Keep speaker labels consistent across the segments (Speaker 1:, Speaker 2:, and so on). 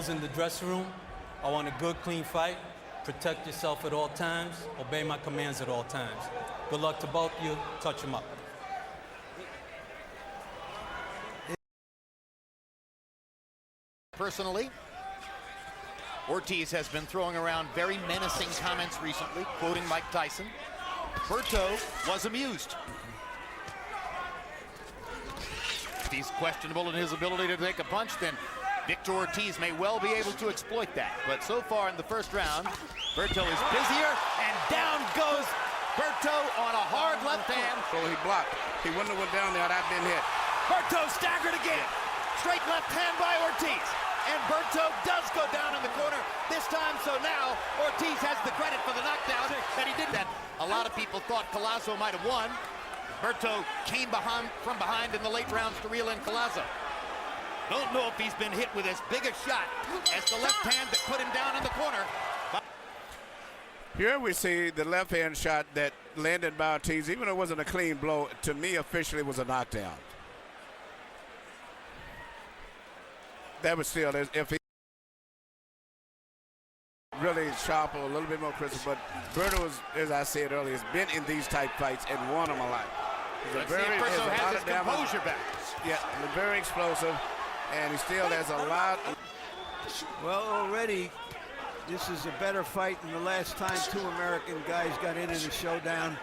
Speaker 1: rules in the dressing room. I want a good, clean fight. Protect yourself at all times. Obey my commands at all times. Good luck to both of you. Touch them up.
Speaker 2: Personally, Ortiz has been throwing around very menacing comments recently, quoting Mike Tyson. Berto was amused. If he's questionable in his ability to take a punch, then Victor Ortiz may well be able to exploit that. But so far in the first round, Berto is busier, and down goes Berto on a hard left hand.
Speaker 3: So he blocked. He wouldn't have went down there had I been hit.
Speaker 2: Berto staggered again. Straight left hand by Ortiz. And Berto does go down in the corner this time, so now Ortiz has the credit for the knockdown that he did that. A lot of people thought Collazo might have won. Berto came from behind in the late rounds to reel in Collazo. Don't know if he's been hit with as big a shot as the left hand that put him down in the corner.
Speaker 3: Here we see the left hand shot that landed by Ortiz. Even though it wasn't a clean blow, to me officially was a knockdown. That was still, if he really sharp or a little bit more crisp, but Berto, as I said earlier, has been in these type fights and won them a lot.
Speaker 2: Let's see if Berto has his composure back.
Speaker 3: Yeah, very explosive, and he still has a lot.
Speaker 4: Well, already, this is a better fight than the last time two American guys got in a showdown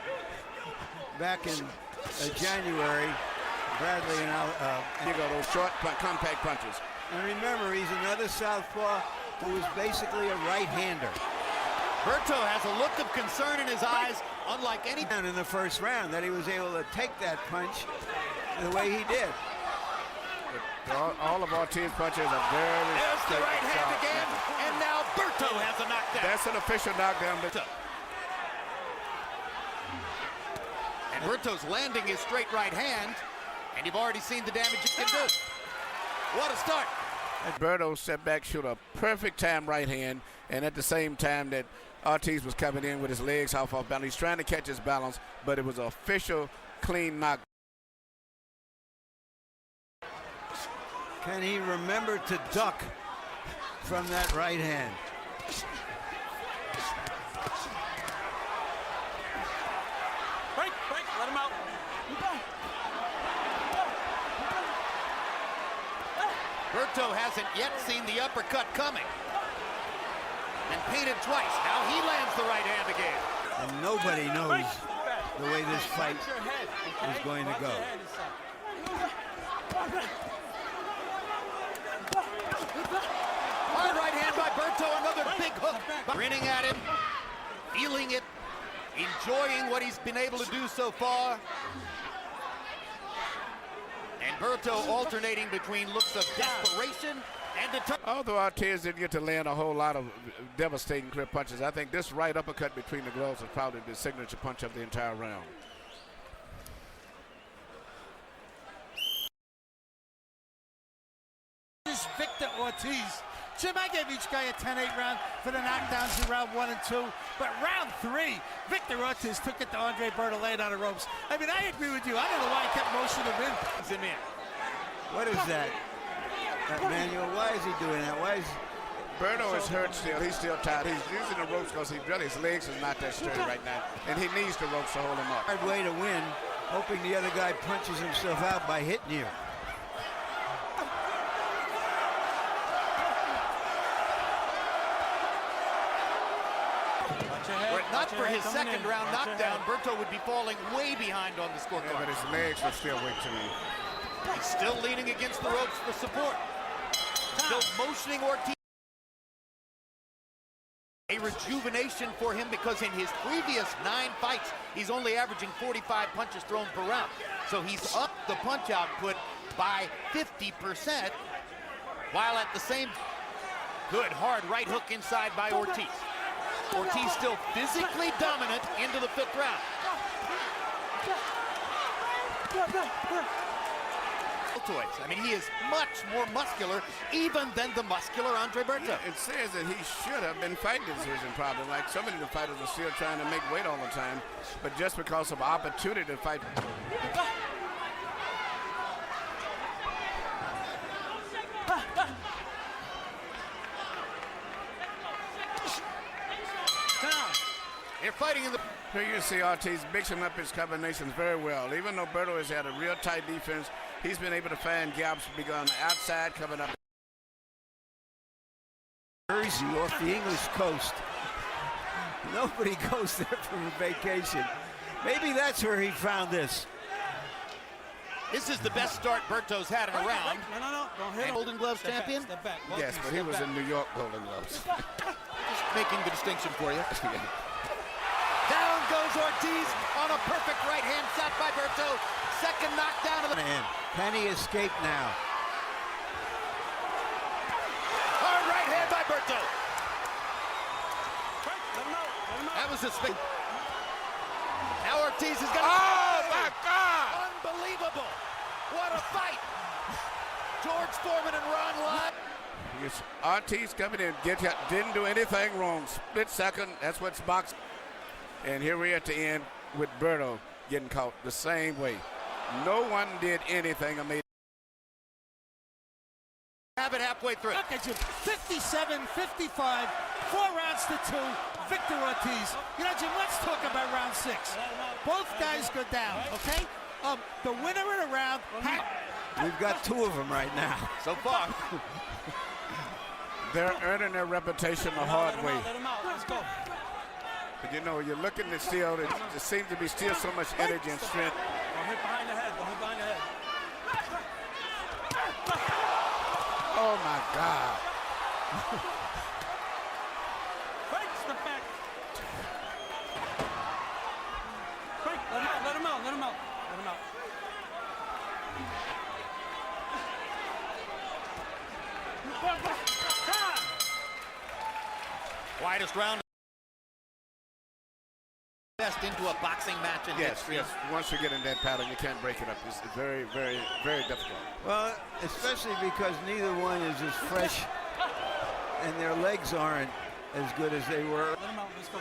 Speaker 4: back in January. Bradley and
Speaker 3: you go those short, compact punches.
Speaker 4: And remember, he's another southpaw who is basically a right-hander.
Speaker 2: Berto has a look of concern in his eyes, unlike any
Speaker 4: in the first round, that he was able to take that punch the way he did.
Speaker 3: All of Ortiz's punches are very
Speaker 2: There's the right hand again, and now Berto has a knockdown.
Speaker 3: That's an official knockdown.
Speaker 2: And Berto's landing his straight right hand, and you've already seen the damage it can do. What a start.
Speaker 3: Berto set back, shoot a perfect time right hand, and at the same time that Ortiz was coming in with his legs off balance. He's trying to catch his balance, but it was an official clean knock.
Speaker 4: Can he remember to duck from that right hand?
Speaker 1: Break, let him out.
Speaker 2: Berto hasn't yet seen the uppercut coming. And painted twice. Now he lands the right hand again.
Speaker 4: And nobody knows the way this fight is going to go.
Speaker 2: Hard right hand by Berto, another big hook. Grinning at him, feeling it, enjoying what he's been able to do so far. And Berto alternating between looks of desperation and determination.
Speaker 3: Although Ortiz didn't get to land a whole lot of devastating grip punches, I think this right uppercut between the gloves was probably the signature punch of the entire round.
Speaker 5: This Victor Ortiz. Jim, I gave each guy a 10-8 round for the knockdowns in round 1 and 2. But round 3, Victor Ortiz took it to Andre Berto, laid on the ropes. I mean, I agree with you. I don't know why he kept motioning him in.
Speaker 4: What is that? Manuel, why is he doing that? Why is
Speaker 3: Berto is hurt still. He's still tired. He's using the ropes because his legs is not that straight right now. And he needs the ropes to hold him up.
Speaker 4: Hard way to win, hoping the other guy punches himself out by hitting you.
Speaker 2: Were it not for his second round knockdown, Berto would be falling way behind on the scorecard.
Speaker 3: Yeah, but his legs are still weak to me.
Speaker 2: He's still leaning against the ropes for support. Still motioning Ortiz. A rejuvenation for him because in his previous 9 fights, he's only averaging 45 punches thrown per round. So he's upped the punch output by 50%, while at the same good hard right hook inside by Ortiz. Ortiz still physically dominant into the 5th round. I mean, he is much more muscular even than the muscular Andre Berto.
Speaker 3: Yeah, it says that he should have been fighting this division probably. Like so many of the fighters are still trying to make weight all the time, but just because of opportunity to fight.
Speaker 2: They're fighting in the...
Speaker 3: Here you see Ortiz mixing up his combinations very well. Even though Berto has had a real tight defense, he's been able to find gaps, being on the outside, coming up.
Speaker 4: Jersey off the English coast. Nobody goes there for a vacation. Maybe that's where he found this.
Speaker 2: This is the best start Berto's had in a round.
Speaker 1: No, don't hit him.
Speaker 2: Golden Gloves champion?
Speaker 1: Step back.
Speaker 3: Yes, but he was in New York Golden Gloves.
Speaker 2: Just making the distinction for you. Down goes Ortiz on a perfect right-hand shot by Berto. Second knockdown of the...
Speaker 4: Can he escape now?
Speaker 2: Hard right hand by Berto. That was a spin. Now Ortiz is going to...
Speaker 3: Oh, my God!
Speaker 2: Unbelievable. What a fight. George Foreman and Ron Lott.
Speaker 3: Yes, Ortiz coming in, didn't do anything wrong. Split second, that's what's boxing. And here we are at the end with Berto getting caught the same way. No one did anything. I mean,
Speaker 2: have it halfway through.
Speaker 5: Look at you, 57-55, 4 rounds to 2, Victor Ortiz. You know, Jim, let's talk about round 6. Both guys go down, okay? The winner in a round...
Speaker 4: We've got 2 of them right now.
Speaker 2: So far.
Speaker 3: they're earning their reputation the hard way.
Speaker 1: Let him out. Let's go.
Speaker 3: But you know, you're looking to still, there seems to be still so much energy and strength.
Speaker 1: Don't hit behind the head. Don't hit behind the head.
Speaker 3: Oh my God.
Speaker 1: Break, step back. Break, let him out.
Speaker 2: Widest round. Best into a boxing match in history.
Speaker 3: Yes. Once you get in that pattern, you can't break it up. It's very, very, very difficult.
Speaker 4: Well, especially because neither one is as fresh and their legs aren't as good as they were.
Speaker 1: Let him out. Let's go.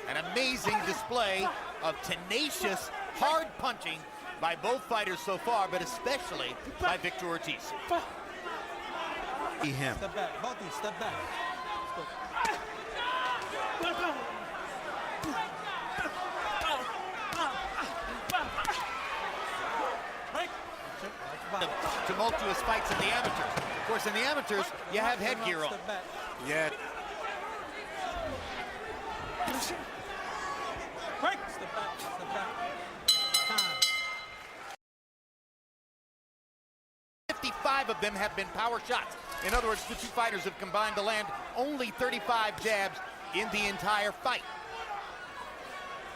Speaker 2: An amazing display of tenacious, hard punching by both fighters so far, but especially by Victor Ortiz.
Speaker 4: Him.
Speaker 1: Step back. Ortiz, step back. Let's go.
Speaker 2: Tumultuous fights in the amateurs. Of course, in the amateurs, you have headgear on.
Speaker 3: Yeah.
Speaker 1: Break. Step back. Time.
Speaker 2: 55 of them have been power shots. In other words, the 2 fighters have combined to land only 35 jabs in the entire fight.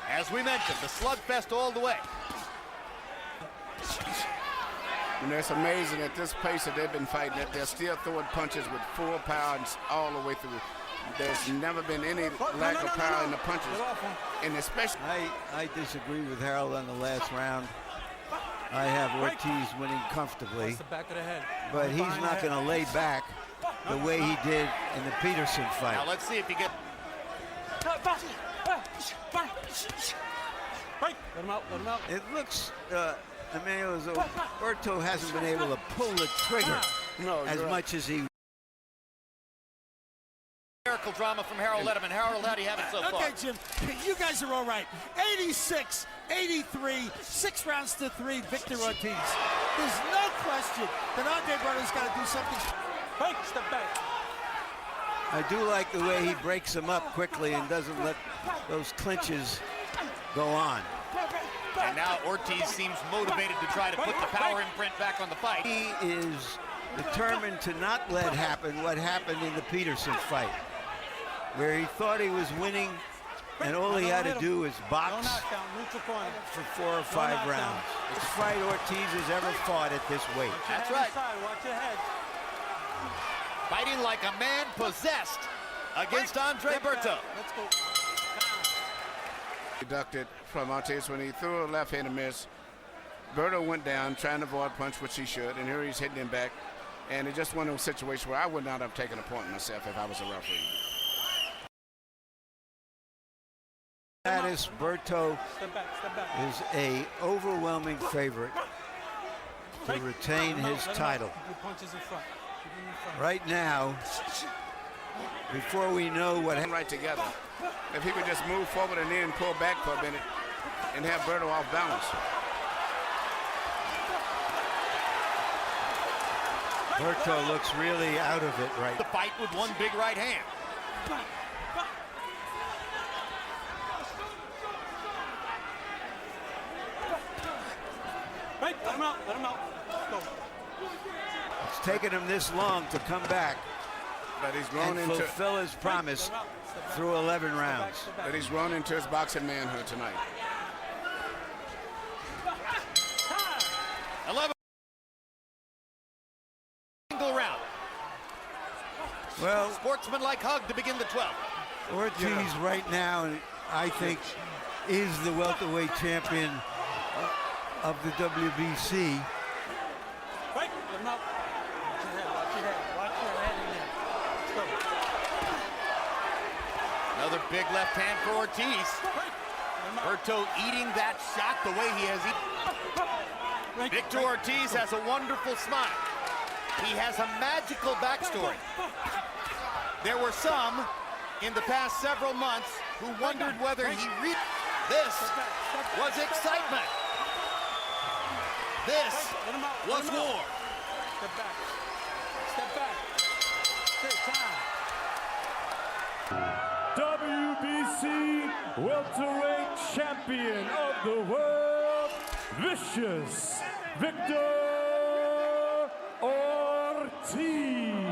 Speaker 2: As we mentioned, the slugfest all the way.
Speaker 3: And it's amazing at this pace that they've been fighting that they're still throwing punches with full power and all the way through. There's never been any lack of power in the punches. And especially...
Speaker 4: I disagree with Harold on the last round. I have Ortiz winning comfortably.
Speaker 1: That's the back of the head.
Speaker 4: But he's not going to lay back the way he did in the Peterson fight.
Speaker 2: Now let's see if he gets...
Speaker 1: Break. Let him out.
Speaker 4: It looks, Emmanuel, as though Berto hasn't been able to pull the trigger as much as he...
Speaker 2: Miracle drama from Harold Letterman. Harold, how do you have it so far?
Speaker 5: Okay, Jim, you guys are all right. 86-83, 6 rounds to 3, Victor Ortiz. There's no question that Andre Berto's got to do something.
Speaker 1: Break. Step back.
Speaker 4: I do like the way he breaks them up quickly and doesn't let those clinches go on.
Speaker 2: And now Ortiz seems motivated to try to put the power imprint back on the fight.
Speaker 4: He is determined to not let happen what happened in the Peterson fight, where he thought he was winning and all he had to do is box for 4 or 5 rounds. It's the fight Ortiz has ever fought at this weight.
Speaker 2: That's right.
Speaker 1: Watch your head.
Speaker 2: Fighting like a man possessed against Andre Berto.
Speaker 1: Let's go.
Speaker 3: Deducted from Ortiz when he threw a left hand and miss. Berto went down trying to avoid punch, which he should, and here he's hitting him back. And it's just one of those situations where I would not have taken a point myself if I was a referee.
Speaker 4: Status, Berto
Speaker 1: Step back.
Speaker 4: is a overwhelming favorite to retain his title.
Speaker 1: Punches in front.
Speaker 4: Right now, before we know what
Speaker 3: Right together. if he would just move forward and then pull back for a minute and have Berto off balance.
Speaker 4: Berto looks really out of it right
Speaker 2: The fight with one big right hand.
Speaker 1: Right, let him out, let him out. Go.
Speaker 4: It's taken him this long to come back
Speaker 3: But he's grown
Speaker 4: and
Speaker 3: into
Speaker 4: fulfill his promise through 11 rounds.
Speaker 3: but he's grown into his boxing manhood tonight.
Speaker 2: 11 single round.
Speaker 4: Well,
Speaker 2: Sportsmanlike hug to begin the 12th.
Speaker 4: Ortiz right now, I think, is the welterweight champion of the WBC.
Speaker 1: Right, let him out. Watch your head, watch your head, watch your head in there. Let's go.
Speaker 2: Another big left hand for Ortiz. Berto eating that shot the way he has eaten. Victor Ortiz has a wonderful smile. He has a magical backstory. There were some in the past several months who wondered whether he This was excitement. This was war.
Speaker 1: Step back. Step back. Take time.
Speaker 6: WBC welterweight champion of the world, vicious Victor Ortiz.